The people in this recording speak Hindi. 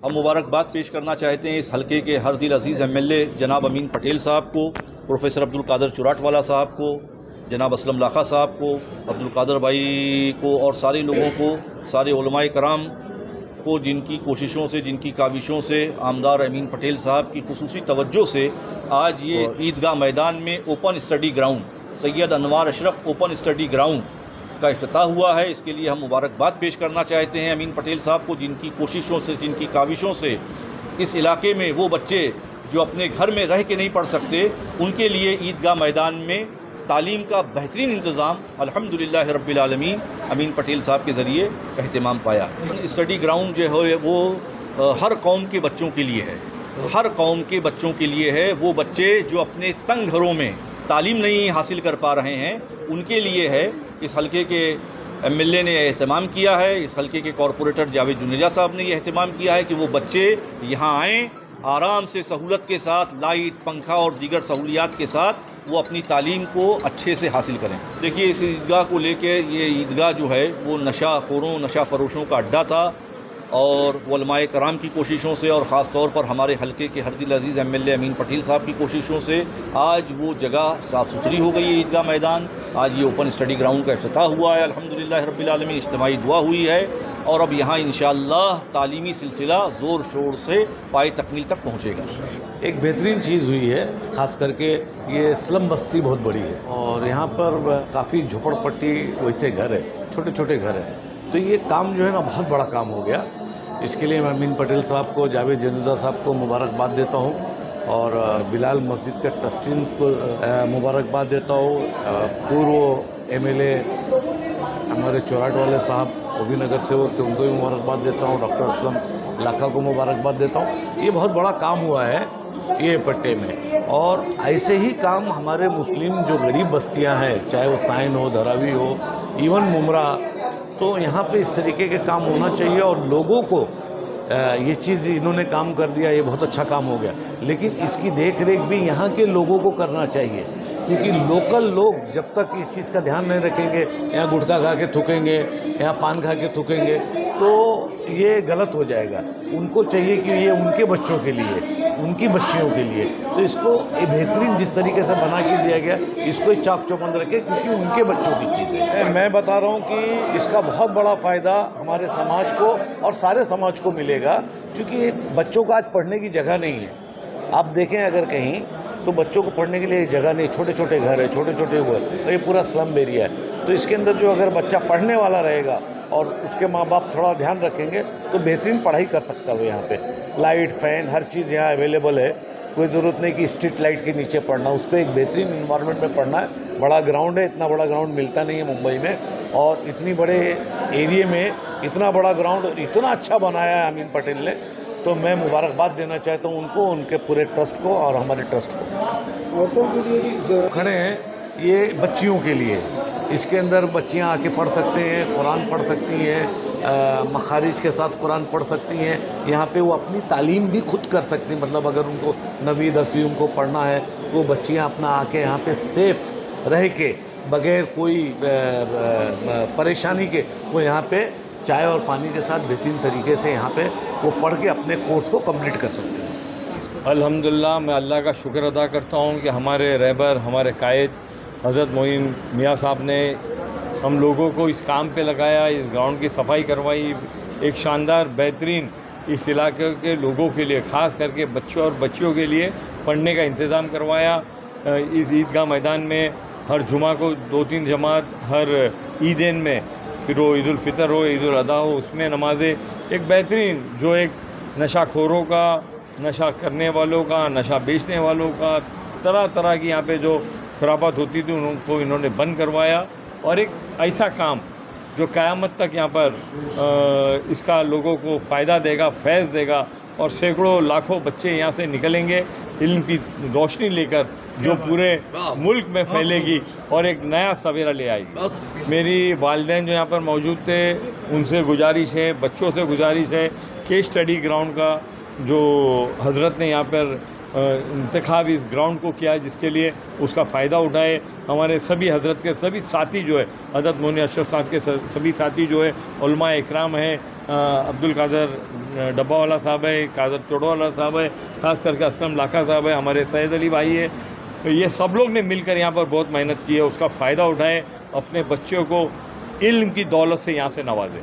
हम मुबारकबाद पेश करना चाहते हैं इस हलके के हर दिल अजीज़ एमएलए जनाब अमीन पटेल साहब को, प्रोफेसर अब्दुल कादर चुराटवाला साहब को, जनाब असलम लाखा साहब को, अब्दुल कादर भाई को और सारे लोगों को, सारे उलमाए कराम को, जिनकी कोशिशों से, जिनकी काविशों से, आमदार अमीन पटेल साहब की खुसूसी तवज्जो से आज ये ईदगाह मैदान में ओपन स्टडी ग्राउंड, सैयद अनवार अशरफ ओपन स्टडी ग्राउंड का इफ्तिताह हुआ है। इसके लिए हम मुबारकबाद पेश करना चाहते हैं अमीन पटेल साहब को, जिनकी कोशिशों से, जिनकी काविशों से इस इलाके में वो बच्चे जो अपने घर में रह के नहीं पढ़ सकते, उनके लिए ईदगाह मैदान में तालीम का बेहतरीन इंतज़ाम अल्हम्दुलिल्लाह रब्बिल आलमीन अमीन पटेल साहब के ज़रिए एहतमाम पाया। स्टडी ग्राउंड जो है वो हर कौम के बच्चों के लिए है, हर कौम के बच्चों के लिए है। वो बच्चे जो अपने तंग घरों में तालीम नहीं हासिल कर पा रहे हैं, उनके लिए है। इस हलके के एमएलए ने एहतमाम किया है, इस हलके के कॉरपोरेटर जावेद जुनेजा साहब ने यह एहतमाम किया है कि वो बच्चे यहाँ आएँ, आराम से सहूलत के साथ, लाइट, पंखा और दीगर सहूलियात के साथ वो अपनी तालीम को अच्छे से हासिल करें। देखिए, इस ईदगाह को लेके, ये ईदगाह जो है वो नशा खोरों, नशा फरोशों का अड्डा था और उलमाए कराम की कोशिशों से और ख़ास तौर पर हमारे हलके के हर दिल अजीज़ एमएलए अमीन पटेल साहब की कोशिशों से आज वो जगह साफ़ सुथरी हो गई है। ईदगाह मैदान आज ये ओपन स्टडी ग्राउंड का इफ्तिताह हुआ है अल्हम्दुलिल्लाह रब्बिल आलमीन। इज्तिमाई दुआ हुई है और अब यहाँ इंशाअल्लाह तालीमी सिलसिला ज़ोर शोर से पाए तकमील तक पहुँचेगा। एक बेहतरीन चीज़ हुई है, ख़ास करके ये स्लम बस्ती बहुत बड़ी है और यहाँ पर काफ़ी झोपड़पट्टी वैसे घर है, छोटे छोटे घर हैं। तो ये काम जो है ना बहुत बड़ा काम हो गया। इसके लिए मैं अमीन पटेल साहब को, जावेद जुनेजा साहब को मुबारकबाद देता हूँ और बिलाल मस्जिद के ट्रस्टीज़ को मुबारकबाद देता हूँ। पूर्व एमएलए हमारे चौराटवाले साहब वो भी नगर सेवक थे, उनको भी मुबारकबाद देता हूँ। डॉक्टर असलम लाखा को मुबारकबाद देता हूँ। ये बहुत बड़ा काम हुआ है ये पट्टे में और ऐसे ही काम हमारे मुस्लिम जो गरीब बस्तियाँ हैं, चाहे वो साइन हो, धरावी हो, इवन मुमरा, तो यहाँ पे इस तरीके के काम होना चाहिए और लोगों को ये चीज़ इन्होंने काम कर दिया, ये बहुत अच्छा काम हो गया। लेकिन इसकी देख रेख भी यहाँ के लोगों को करना चाहिए, क्योंकि लोकल लोग जब तक इस चीज़ का ध्यान नहीं रखेंगे, यहाँ गुटखा खा के थूकेंगे, यहाँ पान खा के थूकेंगे, तो ये गलत हो जाएगा। उनको चाहिए कि ये उनके बच्चों के लिए, उनकी बच्चियों के लिए, तो इसको बेहतरीन जिस तरीके से बना के दिया गया, इसको चाक चौबंद रखें, क्योंकि उनके बच्चों की चीज़ है। मैं बता रहा हूँ कि इसका बहुत बड़ा फ़ायदा हमारे समाज को और सारे समाज को मिलेगा, क्योंकि बच्चों को आज पढ़ने की जगह नहीं है। आप देखें अगर कहीं तो बच्चों को पढ़ने के लिए जगह नहीं, छोटे छोटे घर है, छोटे छोटे वो है, तो ये पूरा स्लम एरिया है। तो इसके अंदर जो अगर बच्चा पढ़ने वाला रहेगा और उसके माँ बाप थोड़ा ध्यान रखेंगे तो बेहतरीन पढ़ाई कर सकता है। यहाँ पे लाइट, फैन, हर चीज़ यहाँ अवेलेबल है। कोई ज़रूरत नहीं कि स्ट्रीट लाइट के नीचे पढ़ना, उसको एक बेहतरीन इन्वायरमेंट में पढ़ना है। बड़ा ग्राउंड है, इतना बड़ा ग्राउंड मिलता नहीं है मुंबई में, और इतनी बड़े एरिए में इतना बड़ा ग्राउंड और इतना अच्छा बनाया है अमीन पटेल ने। तो मैं मुबारकबाद देना चाहता हूँ उनको, उनके पूरे ट्रस्ट को और हमारे ट्रस्ट को। खड़े हैं ये बच्चियों के लिए, इसके अंदर बच्चियां आके पढ़ सकते हैं, कुरान पढ़ सकती हैं, मखारिज के साथ कुरान पढ़ सकती हैं। यहाँ पे वो अपनी तालीम भी खुद कर सकती हैं, मतलब अगर उनको 9वीं 10वीं उनको पढ़ना है तो बच्चियां अपना आके यहाँ पे सेफ रह के, बगैर कोई परेशानी के, वो यहाँ पे चाय और पानी के साथ बेहतरीन तरीके से यहाँ पे वो पढ़ के अपने कोर्स को कंप्लीट कर सकते हैं। अल्हम्दुलिल्लाह, मैं अल्लाह का शुक्र अदा करता हूँ कि हमारे रहबर, हमारे कायद हज़रत मोइन मियाँ साहब ने हम लोगों को इस काम पे लगाया, इस ग्राउंड की सफाई करवाई, एक शानदार बेहतरीन इस इलाके के लोगों के लिए, ख़ास करके बच्चों और बच्चियों के लिए पढ़ने का इंतज़ाम करवाया। इस ईदगाह मैदान में हर जुमा को 2-3 जमात, हर ईदैन में, फिर वो ईद उल फितर हो, ईद उल अदा हो, उसमें नमाज़ें, एक बेहतरीन जो एक नशाखोरों का, नशा करने वालों का, नशा बेचने वालों का, तरह तरह की यहाँ पे जो खुराफात होती थी उनको इन्होंने बंद करवाया। और एक ऐसा काम जो क़यामत तक यहाँ पर इसका लोगों को फ़ायदा देगा, फैज़ देगा और सैकड़ों लाखों बच्चे यहाँ से निकलेंगे इल्म की रोशनी लेकर, जो पूरे मुल्क में फैलेगी और एक नया सवेरा ले आएगी। मेरी वालिदैन जो यहाँ पर मौजूद थे, उनसे गुजारिश है, बच्चों से गुजारिश है कि स्टडी ग्राउंड का जो हज़रत ने यहाँ पर इंतखाब इस ग्राउंड को किया है, जिसके लिए उसका फ़ायदा उठाए हमारे सभी हजरत के सभी साथी जो है, हजरत मोहन अशरफ साहब के सभी साथी जो है, उलमा इकराम है, अब्दुल कादर डब्बा वाला साहब है, कादर चोड़ो वाला साहब है, खास करके असलम लाखा साहब है, हमारे सैयद अली भाई है, ये सब लोग ने मिलकर यहाँ पर बहुत मेहनत की है। उसका फ़ायदा उठाए, अपने बच्चों को इल्म की दौलत से यहाँ से नवाजें।